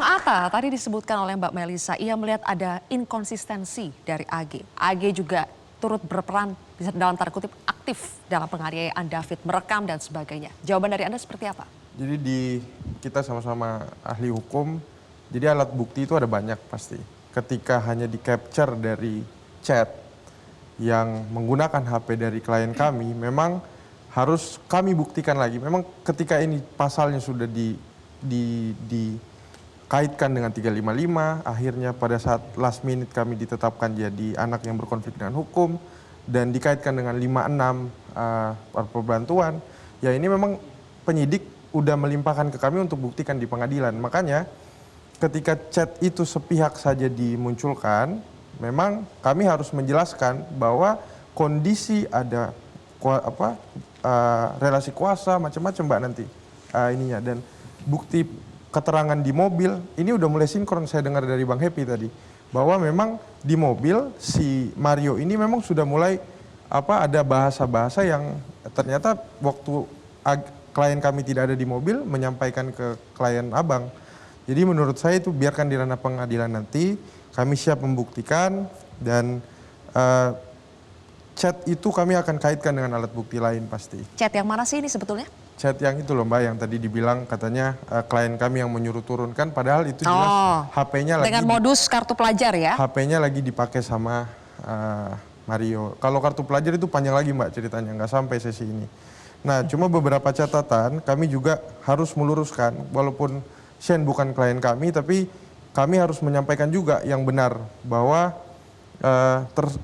Atta tadi disebutkan oleh Mbak Melisa, ia melihat ada inkonsistensi dari AG. AG juga turut berperan bisa dalam tanda kutip aktif dalam penganiayaan David, merekam dan sebagainya. Jawaban dari Anda seperti apa? Jadi kita sama-sama ahli hukum, jadi alat bukti itu ada banyak pasti. Ketika hanya di capture dari chat yang menggunakan HP dari klien kami, memang harus kami buktikan lagi. Memang ketika ini pasalnya sudah dikaitkan dengan 355, akhirnya pada saat last minute kami ditetapkan jadi anak yang berkonflik dengan hukum, dan dikaitkan dengan 56 perbantuan, ya ini memang penyidik udah melimpahkan ke kami untuk buktikan di pengadilan. Makanya ketika chat itu sepihak saja dimunculkan, memang kami harus menjelaskan bahwa kondisi ada relasi kuasa macam-macam Mbak nanti ininya, dan bukti keterangan di mobil ini udah mulai sinkron. Saya dengar dari Bang Happy tadi bahwa memang di mobil si Mario ini memang sudah mulai ada bahasa-bahasa yang ternyata waktu klien kami tidak ada di mobil menyampaikan ke klien abang. Jadi menurut saya itu biarkan di ranah pengadilan nanti, kami siap membuktikan, dan chat itu kami akan kaitkan dengan alat bukti lain pasti. Chat yang mana sih ini sebetulnya? Chat yang itu loh Mbak, yang tadi dibilang katanya klien kami yang menyuruh turunkan, padahal itu jelas HP-nya lagi dengan modus kartu pelajar ya? HP-nya lagi dipakai sama Mario. Kalau kartu pelajar itu panjang lagi Mbak ceritanya, nggak sampai sesi ini. Nah cuma beberapa catatan kami juga harus meluruskan, walaupun Shane bukan klien kami, tapi kami harus menyampaikan juga yang benar bahwa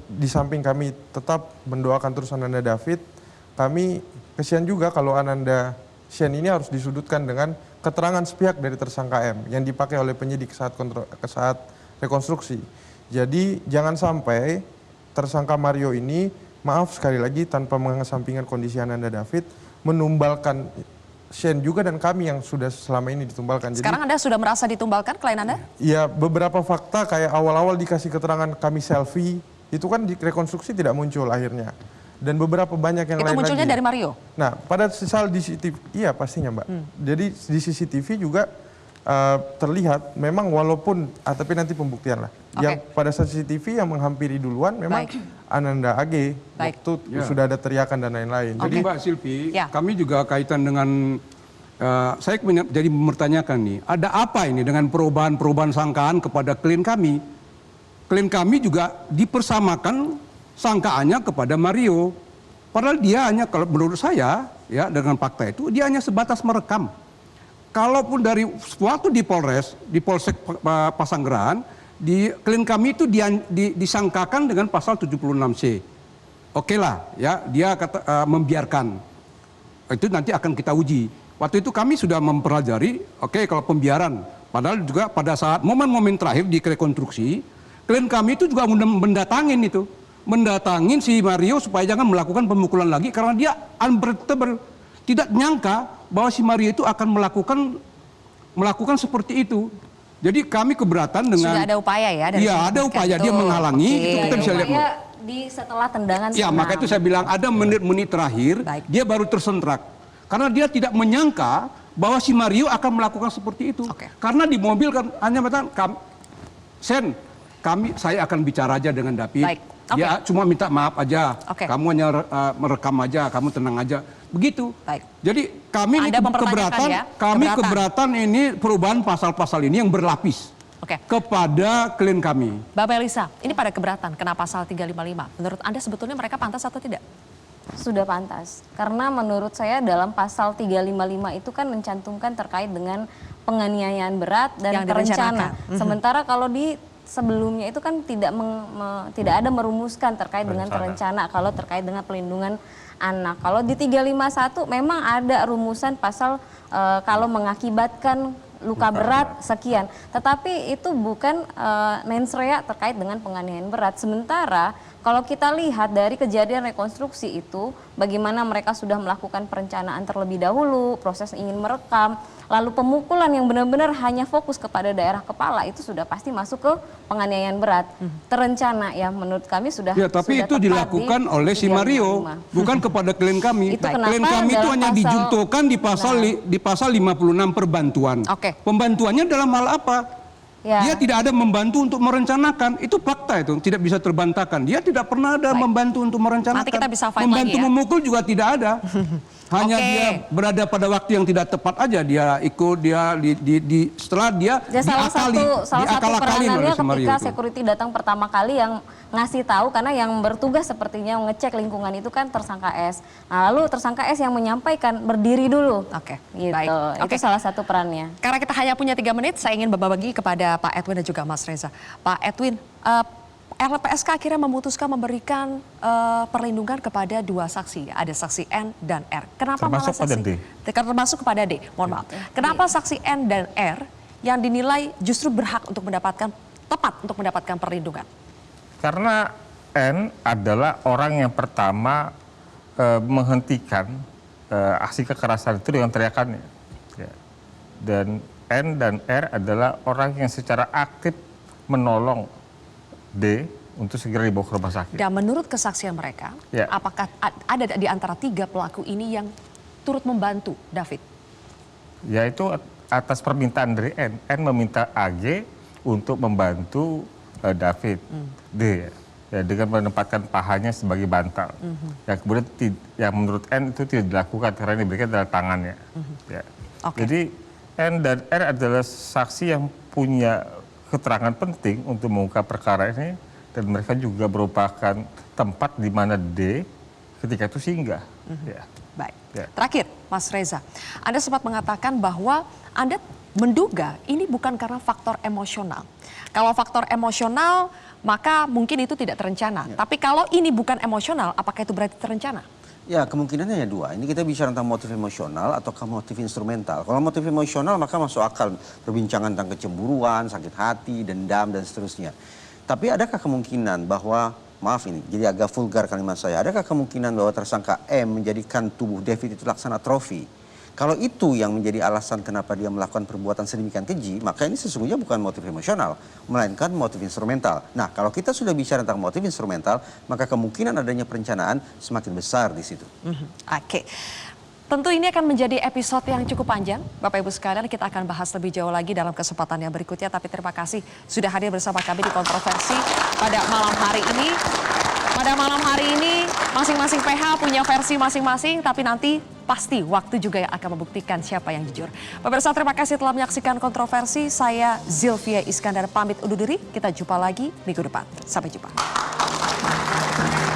di samping kami tetap mendoakan terus Ananda David, kami kesian juga kalau Ananda Shane ini harus disudutkan dengan keterangan sepihak dari tersangka M yang dipakai oleh penyidik saat rekonstruksi. Jadi jangan sampai tersangka Mario ini, maaf sekali lagi tanpa mengesampingkan kondisi Ananda David, menumbalkan Shane juga dan kami yang sudah selama ini ditumbalkan. Sekarang Anda sudah merasa ditumbalkan klien Anda? Ya beberapa fakta kayak awal-awal dikasih keterangan kami selfie, itu kan di rekonstruksi tidak muncul akhirnya. Dan beberapa banyak yang lain lagi. Itu munculnya dari Mario? Nah pada soal di CCTV, iya pastinya Mbak. Jadi di CCTV juga terlihat memang walaupun, tapi nanti pembuktian lah. Yang pada saat CCTV yang menghampiri duluan memang Ananda AG, waktu sudah ada teriakan dan lain-lain. Jadi Mbak Silvi, kami juga kaitan dengan, saya jadi mempertanyakan nih, ada apa ini dengan perubahan sangkaan kepada klien kami? Klien kami juga dipersamakan sangkaannya kepada Mario. Padahal dia hanya, kalau menurut saya, ya dengan fakta itu, dia hanya sebatas merekam. Kalaupun dari waktu di Polres, di Polsek Pasanggerahan, di klien kami itu disangkakan dengan pasal 76C. Oke lah, ya dia membiarkan. Itu nanti akan kita uji. Waktu itu kami sudah mempelajari, kalau pembiaran. Padahal juga pada saat momen-momen terakhir di rekonstruksi, klien kami itu juga mendatangin itu. Mendatangin si Mario supaya jangan melakukan pemukulan lagi karena dia unpredictable. Tidak nyangka bahwa si Mario itu akan melakukan seperti itu. Jadi kami keberatan dengan... Sudah ada upaya ya? Iya ada upaya, dia menghalangi, itu kita bisa lihat. Setelah tendangan ya maka itu saya bilang ada menit-menit terakhir, dia baru tersentrak. Karena dia tidak menyangka bahwa si Mario akan melakukan seperti itu. Karena di mobil kan hanya mengatakan, saya akan bicara aja dengan David. Dia cuma minta maaf aja, kamu hanya merekam aja, kamu tenang aja. Begitu. Jadi kami ini keberatan ini perubahan pasal-pasal ini yang berlapis kepada klien kami. Mbak Melisa, ini pada keberatan kena pasal 355. Menurut Anda sebetulnya mereka pantas atau tidak? Sudah pantas. Karena menurut saya dalam pasal 355 itu kan mencantumkan terkait dengan penganiayaan berat dan terencana. Sementara kalau di sebelumnya itu kan tidak ada merumuskan terkait dengan terencana kalau terkait dengan pelindungan anak. Kalau di 351 memang ada rumusan pasal kalau mengakibatkan luka berat sekian. Tetapi itu bukan mens rea terkait dengan penganiayaan berat. Sementara Kalau kita lihat dari kejadian rekonstruksi itu, bagaimana mereka sudah melakukan perencanaan terlebih dahulu, proses ingin merekam, lalu pemukulan yang benar-benar hanya fokus kepada daerah kepala, itu sudah pasti masuk ke penganiayaan berat. Terencana ya, menurut kami sudah. Ya, tapi sudah itu tepat dilakukan di oleh si Mario, 355. bukan kepada klien kami. Itu kenapa Klien kami itu dalam hanya pasal- dijuntukan di pasal 56 perbantuan. Oke. Pembantuannya dalam hal apa? Ya. Dia tidak ada membantu untuk merencanakan, itu fakta itu, tidak bisa terbantahkan. Dia tidak pernah ada membantu untuk merencanakan. Nanti kita bisa fight membantu lagi ya. memukul juga tidak ada. Hanya Oke. dia berada pada waktu yang tidak tepat aja, dia ikut, dia setelah dia Ya, salah satu diakal-akalin oleh peranannya si Mario ketika itu. security datang pertama kali yang ngasih tahu, karena yang bertugas sepertinya ngecek lingkungan itu kan tersangka S. Nah, lalu tersangka S yang menyampaikan berdiri dulu. Oke, Gitu. baik. Itu Oke. salah satu perannya. Karena kita hanya punya 3 menit, saya ingin berbagi kepada Pak Edwin dan juga Mas Reza. Pak Edwin, LPSK akhirnya memutuskan memberikan perlindungan kepada 2 saksi. Ada saksi N dan R. Kenapa Termasuk malah pada saksi? D. Termasuk kepada D, mohon maaf. Kenapa saksi N dan R yang dinilai justru berhak untuk tepat untuk mendapatkan perlindungan? Karena N adalah orang yang pertama menghentikan aksi kekerasan itu dengan teriakannya. Ya. Dan N dan R adalah orang yang secara aktif menolong D untuk segera dibawa ke rumah sakit. Dan menurut kesaksian mereka, Ya. apakah ada di antara 3 pelaku ini yang turut membantu David? Yaitu atas permintaan dari N. N meminta AG untuk membantu David D. Ya, dengan menempatkan pahanya sebagai bantal. Yang kemudian yang menurut N itu tidak dilakukan karena yang diberikan adalah tangannya. Ya. Oke. Jadi N dan R adalah saksi yang punya keterangan penting untuk mengungkap perkara ini, dan mereka juga merupakan tempat di mana D ketika itu singgah. Ya. Baik. Ya. Terakhir, Mas Reza, Anda sempat mengatakan bahwa Anda menduga ini bukan karena faktor emosional. Kalau faktor emosional, maka mungkin itu tidak terencana. Tapi kalau ini bukan emosional, apakah itu berarti terencana? Ya, kemungkinannya hanya 2. Ini kita bicara tentang motif emosional ataukah motif instrumental. Kalau motif emosional maka masuk akal perbincangan tentang kecemburuan, sakit hati, dendam, dan seterusnya. Tapi adakah kemungkinan bahwa, maaf ini, jadi agak vulgar kalimat saya, adakah kemungkinan bahwa tersangka M menjadikan tubuh David itu laksana trofi? Kalau itu yang menjadi alasan kenapa dia melakukan perbuatan sedemikian keji, maka ini sesungguhnya bukan motif emosional, melainkan motif instrumental. Nah, kalau kita sudah bicara tentang motif instrumental, maka kemungkinan adanya perencanaan semakin besar di situ. Oke. Tentu ini akan menjadi episode yang cukup panjang. Bapak Ibu sekalian, kita akan bahas lebih jauh lagi dalam kesempatan yang berikutnya. Tapi terima kasih sudah hadir bersama kami di Kontroversi pada malam hari ini. Pada malam hari ini masing-masing PH punya versi masing-masing, tapi nanti pasti waktu juga yang akan membuktikan siapa yang jujur. Pemirsa, terima kasih telah menyaksikan Kontroversi. Saya Zilvia Iskandar pamit undur diri. Kita jumpa lagi minggu depan. Sampai jumpa.